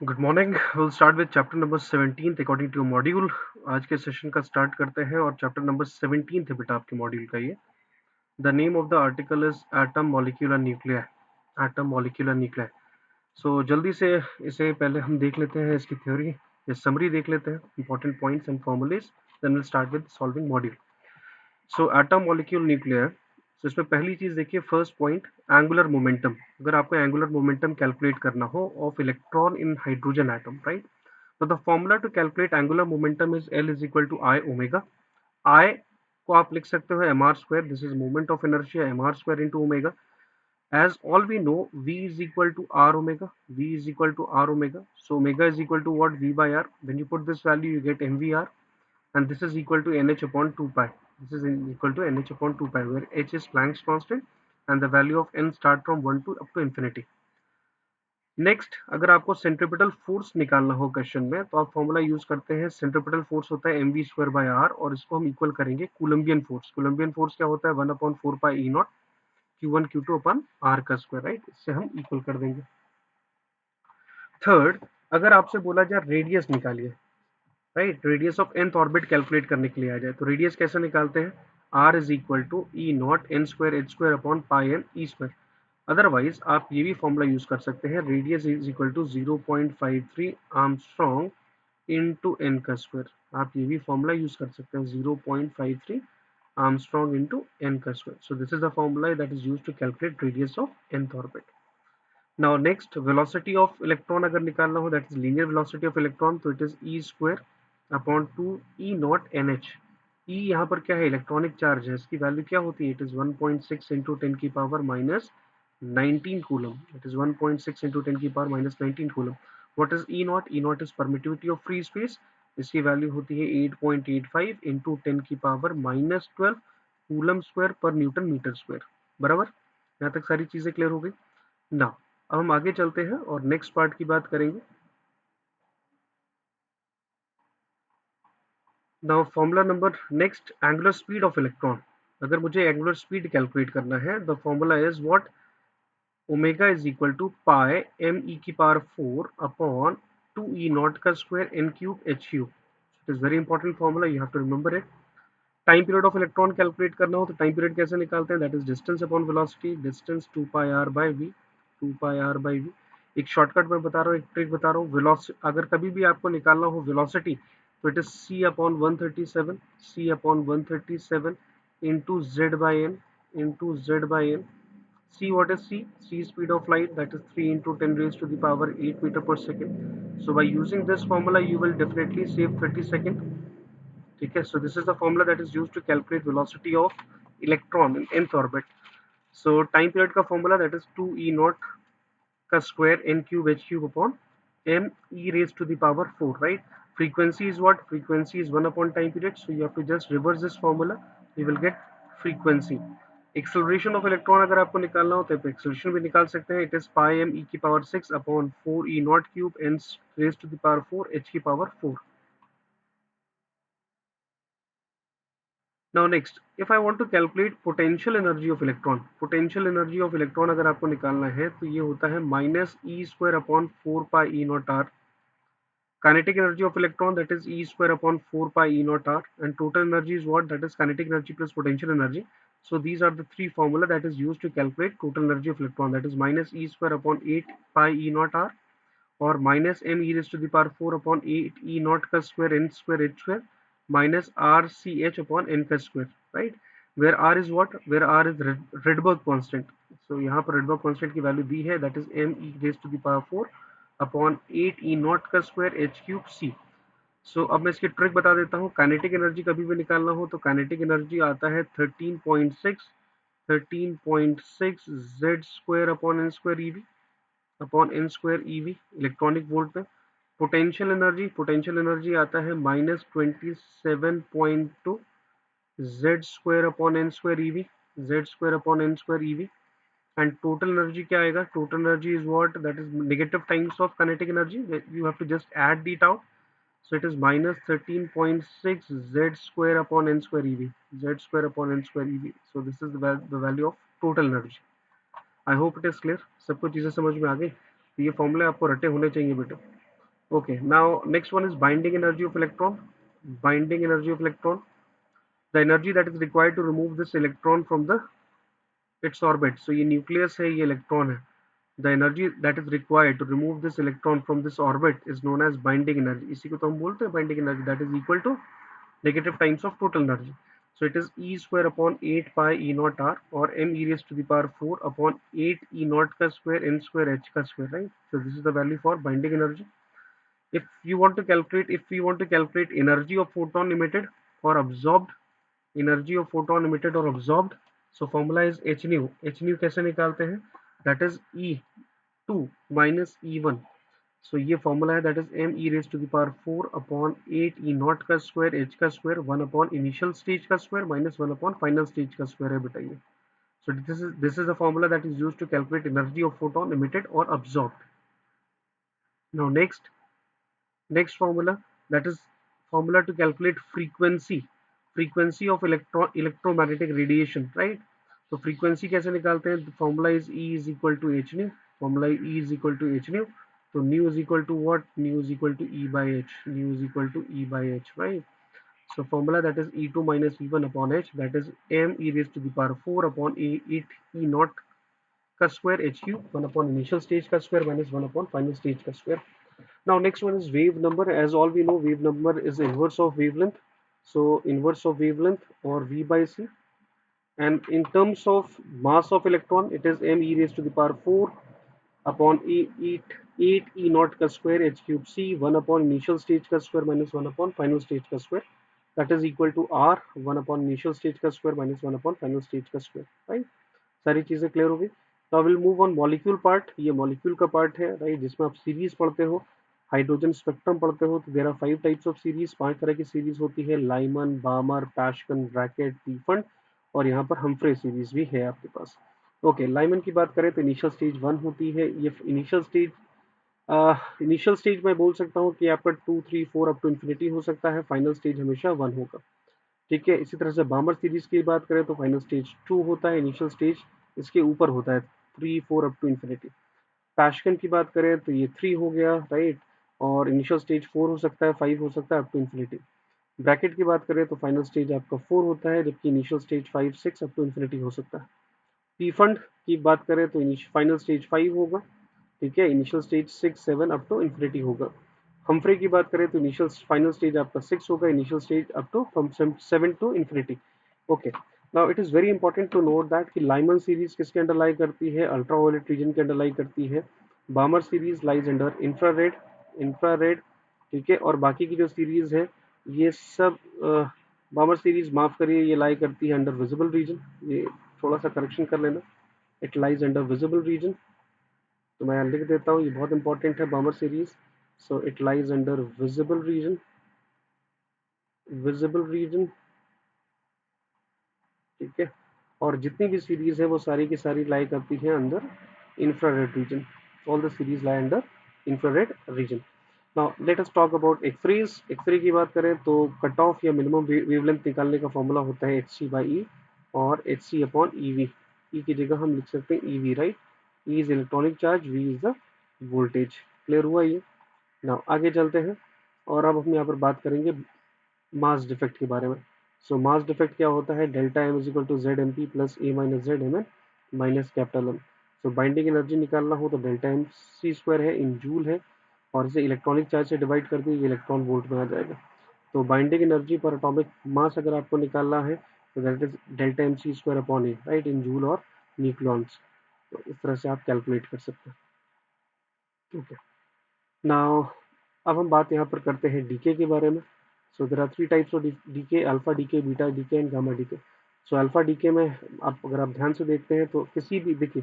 Good morning. Will start with chapter number 17 according to module. आज के session का start करते हैं और चैप्टर नंबर 17 है बेटा आपके मॉड्यूल का ये। The name of the article is atom molecular nuclear. Atom molecular nuclear. So जल्दी से इसे पहले हम देख लेते हैं, इसकी थ्योरी या समरी देख लेते हैं, important points and formulas, then will start with solving module. So atom molecule nuclear. So इसमें पहली चीज देखिए, फर्स्ट पॉइंट, एंगुलर मोमेंटम। अगर आपको एंगुलर मोमेंटम कैलकुलेट करना हो of electron in hydrogen atom, right? So the formula to calculate angular momentum is L is equal to I omega. I को आप लिख सकते हो mr square. This is moment of inertia mr square into omega. As all we know, V is equal to R omega. V is equal to R omega. So omega is equal to what? V by R. When you put this value, you get mvr, and this is equal to nh upon 2 pi. This is equal to nh upon 2 pi, where h is Planck's constant, and the value of n start from 1 to up to infinity. Next, अगर आपको centripetal force निकालना हो question में, तो आप formula use करते हैं। Centripetal force होता है mv स्क्वायर बाय आर, और इसको हम इक्वल करेंगे कूलम्बियन फोर्स। कूलम्बियन फोर्स क्या होता है? 1/4 pi e naught Q1 Q2 अपन आर का स्क्वायर, राइट? इससे हम इक्वल कर देंगे। थर्ड, अगर आपसे बोला जाए रेडियस निकालिए, right, radius of nth orbit calculate करने के लिए आ जाए, तो रेडियस कैसे निकालते हैं? r is equal to e not n square h square upon pi n e square. Otherwise आप ये भी फॉर्मूला यूज कर सकते हैं, radius is equal to 0.53 Armstrong into n का स्क्वायर। आप ये भी फॉर्मूला यूज कर सकते हैं, 0.53 आर्मस्ट्रॉन्ग इनटू एन का square. So this is the formula that is used to calculate radius of nth orbit. Now next, velocity of electron अगर निकालना हो, that is linear velocity of electron, तो it is e square upon 2 e not n h. E यहाँ पर क्या है? Electronic charge है, इसकी वैल्यू क्या होती है? इट इज 1.6 इंटू 10 की power minus 19 coulomb. It is 1.6 into 10 की power minus 19 coulomb. What is E not? E not is permittivity of free space. इसकी वैल्यू होती है 8.85 इंटू 10 की पावर माइनस 12 कूलम स्क्वायर पर न्यूटन मीटर स्क्वायर। बराबर? यहाँ तक सारी चीजें क्लियर हो गई ना? अब हम आगे चलते हैं और नेक्स्ट पार्ट की बात करेंगे। Now formula number next, angular speed of electron. अगर मुझे एंगुलर स्पीड कैलकुलेट करना है, the formula is what? Omega is equal to pi m e की पावर 4 अपॉन 2 ई नॉट का square n cube h cube. It is very important formula, you have to remember it. Time period of electron calculate करना हो तो time period कैसे निकालते हैं? That is distance upon velocity, distance 2 pi r by v, 2 pi r by v. एक shortcut मैं बता रहा हूँ, एक ट्रिक बता रहा हूँ। वेलोसिटी अगर कभी भी आपको निकालना हो वेलोसिटी, तो it is c upon 137, c upon 137 into z by n, into z by n. C, what is C? C speed of light, that is 3 into 10 raised to the power 8 meter per second. So by using this formula, you will definitely save 30 seconds. ठीक है? So this is the formula that is used to calculate velocity of electron in nth orbit. So time period का formula, that is 2 e naught का square n cube h cube upon m e raised to the power 4, right? Frequency is what? Frequency is 1 upon time period. So you have to just reverse this formula. You will get frequency. Acceleration of electron अगर आपको निकालना हो तो acceleration भी निकाल सकते हैं। It is pi m e की power 6 upon 4 e naught cube n raise to the power 4 h की power 4। Now next, if I want to calculate potential energy of electron, potential energy of electron अगर आपको निकालना है तो ये होता है minus e square upon 4 pi e naught r. kinetic energy of electron, that is E square upon 4 pi E naught R, and total energy is what? That is kinetic energy plus potential energy. So these are the three formula that is used to calculate total energy of electron, that is minus E square upon 8 pi E naught R, or minus m e raised to the power 4 upon 8 E naught का square n square h square minus r c h upon n का square, right? Where r is what? Where r is Rydberg constant. So यहाँ पर Rydberg constant की value दी है, that is m e raised to the power 4 upon 8 E not का square H cube C. सो अब मैं इसकी trick बता देता हूँ। काइनेटिक एनर्जी कभी भी निकालना हो तो काइनेटिक एनर्जी आता है 13.6 z square upon n square eV electronic volt में। पोटेंशियल एनर्जी आता है -27.2 z square upon n square eV, z square upon n square eV. and total energy क्या आएगा? total energy is what? That is negative times of kinetic energy. You have to just add it out. So it is minus 13.6 z square upon n square ev, z square upon n square ev. So this is the value of total energy. I hope it is clear. सबको चीजें समझ में आ गई? तो ये फॉर्मूले आपको रटे होने चाहिए बेटे। Okay, now next one is binding energy of electron. Binding energy of electron, the energy that is required to remove this electron from the its orbit. So ये nucleus है, ये electron है. The energy that is required to remove this electron from this orbit is known as binding energy. इसी को तो हम बोलते हैं binding energy, that is equal to negative times of total energy. So it is E square upon 8 pi E naught R, or m e raised to the power 4 upon 8 E naught का square n square h का square, right? So this is the value for binding energy. If we want to calculate energy of photon emitted or absorbed, energy of photon emitted or absorbed, so formula is h nu. H nu कैसे निकालते हैं? That is E2 minus E1. So ये formula है, that is m e raise to the power 4 upon 8 e not का square h का square 1 upon initial stage का square minus 1 upon final stage का square है बेटा ये. So this is a formula that is used to calculate energy of photon emitted or absorbed. Now next formula, that is formula to calculate frequency of electromagnetic radiation, right? तो frequency कैसे निकालते हैं? Formula is E is equal to h nu. Formula E is equal to h nu. So nu is equal to what? Nu is equal to E by h. Nu is equal to E by h, right? So formula, that is E2 minus E1 upon h, that is m e raised to the power 4 upon 8 E naught का square h cube 1 upon initial stage का square minus 1 upon final stage का square. Now next one is wave number. As all we know, wave number is inverse of wavelength. So inverse of wavelength, or V by C. And in terms of mass of electron, it is m e raised to the power 4 upon 8 e naught का square h cube c 1 upon initial stage का square minus 1 upon final stage का square, that is equal to r 1 upon initial stage का square minus 1 upon final stage का square, right? सारी चीजें clear हो गई. तो I will move on molecule part. ये मॉलिक्यूल का पार्ट है, राइट, जिसमें आप सीरीज पढ़ते हो, हाइड्रोजन स्पेक्ट्रम पढ़ते हो. तो there are 5 types of series, 5 तरह की सीरीज होती है. लाइमन, बामर, पैशकन, ब्रैकेट, टीफंड, और यहाँ पर हम्फ्रे सीरीज भी है आपके पास. ओके, लाइमन की बात करें तो इनिशियल स्टेज 1 होती है. ये इनिशियल स्टेज मैं बोल सकता हूँ कि आपका 2 3 4 अप टू इन्फिनिटी हो सकता है. फाइनल स्टेज हमेशा 1 होगा. ठीक है. इसी तरह से बामर सीरीज की बात करें तो फाइनल स्टेज 2 होता है. इनिशियल स्टेज इसके ऊपर होता है 3 4 अप टू इन्फिनिटी. पैशकन की बात करें तो ये 3 हो गया, राइट, और इनिशियल स्टेज 4 हो सकता है, 5 हो सकता है, अप टू इन्फिनिटी. ब्रैकेट की बात करें तो फाइनल स्टेज आपका 4 होता है, जबकि initial stage 5 6 up to infinity हो सकता है. पी फंड की बात करें तो फाइनल स्टेज 5 होगा. ठीक है. Initial stage 6 7 up to infinity होगा. हम्फ्रे की बात करें तो इनिशियल फाइनल स्टेज आपका 6 होगा. Initial stage up to from 7 to infinity. Okay. Now it is very important to note that कि लाइमन सीरीज किसके अंडर लाई करती है? अल्ट्रावायलेट रीजन के अंडर लाई करती है. Balmer series lies under infrared. ठीक है. और बाकी की जो सीरीज है ये सब बामर सीरीज, माफ करिए, ये लाई करती है अंडर विजिबल रीजन. ये थोड़ा सा करेक्शन कर लेना, it lies under visible region. तो मैं लिख देता हूँ, ये बहुत इंपॉर्टेंट है, Balmer series. So it lies under visible region. ठीक है. और जितनी भी सीरीज है वो सारी की सारी लाई करती है अंदर infrared region. All the series lie under infrared region. Now let us talk about X rays. X ray की बात करें तो कट ऑफ या मिनिमम वेवलेंथ निकालने का फॉर्मूला होता है एच सी बाई ई, और h c upon e v. E की जगह हम लिख सकते हैं e v, right. E is electronic charge, v is the voltage. Clear हुआ ये? नाउ आगे चलते हैं, और अब हम यहाँ पर बात करेंगे मास डिफेक्ट के बारे में. सो मास डिफेक्ट क्या होता है? Delta m is equal to z m p plus a minus z m n minus capital m. So binding energy निकालना हो तो डेल्टा एम सी स्क्वायर है, इन जूल है, और इसे इलेक्ट्रॉनिक चार्ज से डिवाइड कर दिए, ये इलेक्ट्रॉन वोल्ट में आ जाएगा. तो बाइंडिंग एनर्जी पर एटॉमिक मास अगर आपको निकालना है तो that is delta m c square upon a, right, in joule और न्यूक्लॉन्स. तो इस तरह से आप कैलकुलेट कर सकते हैं. ठीक है. नाउ अब हम बात यहाँ पर करते हैं डीके के बारे में. So there are 3 types of decay: alpha decay, beta decay and gamma decay. So alpha decay में अगर आप ध्यान से देखते हैं तो किसी भी, देखिए,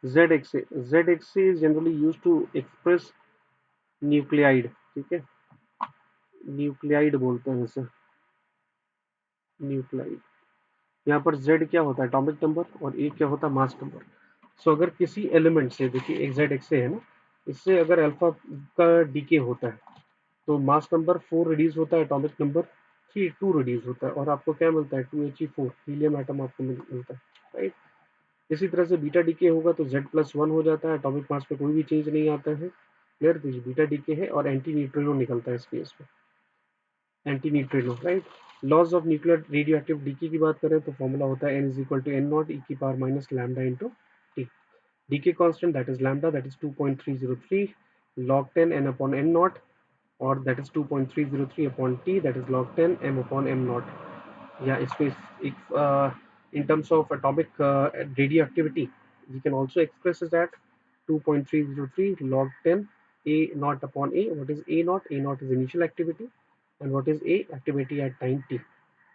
जेड एक्स से is generally use to express nuclide. ठीक है. न्यूक्लियाइड बोलते हैं इसे, न्यूक्लियाइड. यहाँ पर जेड क्या होता है? एटॉमिक नंबर, और ए क्या होता है? Mass number. सो अगर किसी एलिमेंट से, देखिए एक जेड एक्स से है ना, इससे अगर अल्फा का डीके होता है तो मास नंबर 4 रिड्यूस होता है, एटॉमिक नंबर 2 रिड्यूस होता है, और आपको क्या मिलता है? 2He4 हीलियम एटम आपको मिलता है, राइट. इसी तरह से बीटा डीके होगा तो Z+1 हो जाता है, एटॉमिक मास पे कोई भी चेंज नहीं आता है. क्लियर, तो ये बीटा डीके है और एंटी न्यूट्रिनो निकलता है इस केस में, anti neutrino, right. Laws of nuclear radioactive decay की बात करें तो फॉर्मूला होता है n is equal to N naught e की power minus lambda into t. Decay constant that is lambda, that is 2.303 log 10 n upon n naught, or that is 2.303 upon t, that is log 10 m upon m naught. Yeah, if in terms of atomic radioactivity, we can also express as that 2.303 log 10 a naught upon a. What is a naught? A naught is initial activity, and what is a activity at time t.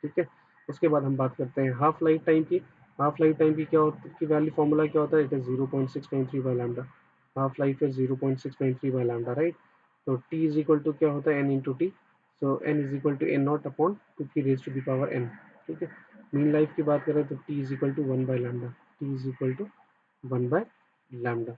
ठीक है, उसके बाद हम बात करते हैं half life time की। Half life time की क्या होती की वैल्यू फॉर्मूला क्या होता है? It is 0.693 by lambda. Half life is 0.693 by lambda, right. तो t इज इक्वल टू क्या होता है? n into t. So n is equal to N naught upon two की raise to the power n। ठीक है, mean life की बात करें तो t is equal to 1 by lambda. t is equal to 1 by lambda.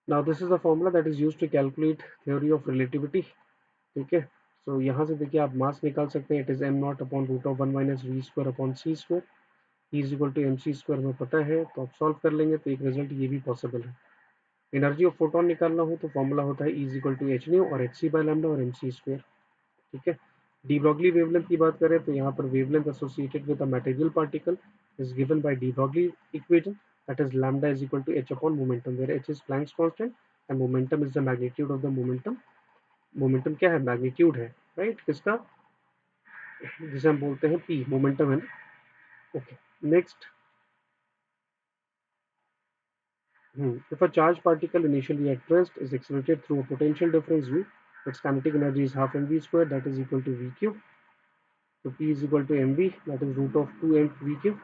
Now this is the formula that is used to calculate theory of relativity. ठीक है, सो यहाँ से देखिए आप मास निकाल सकते हैं। It is m not upon root of 1 minus v square upon c square. E is equal to m c square हमें पता है, तो आप सॉल्व कर लेंगे तो एक रिजल्ट ये भी पॉसिबल है। एनर्जी ऑफ फोटोन निकालना हो तो फॉर्मूला होता है E is equal to h nu और एच सी बाय लैम्डा और एम सी स्क्वायर। ठीक है, डी ब्रॉगली वेवलेंथ की बात करें तो यहाँ पर wavelength associated with a material particle is given by de Broglie equation, that is lambda is equal to h upon momentum, where h is Planck's constant and momentum is the magnitude of the momentum. Momentum क्या है? Magnitude है, right, किसका? जिसे हम बोलते हैं P, momentum है ना। Okay, next. If a charged particle initially at rest is accelerated through a potential difference v, its kinetic energy is half mv squared, that is equal to v cube. So p is equal to mv, that is root of 2 m v cube.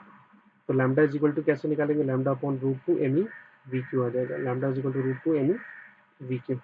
तो lambda is equal to कैसे निकालेंगे? Lambda upon root two M E V Q आ जाएगा। Lambda is equal to root two M E V Q.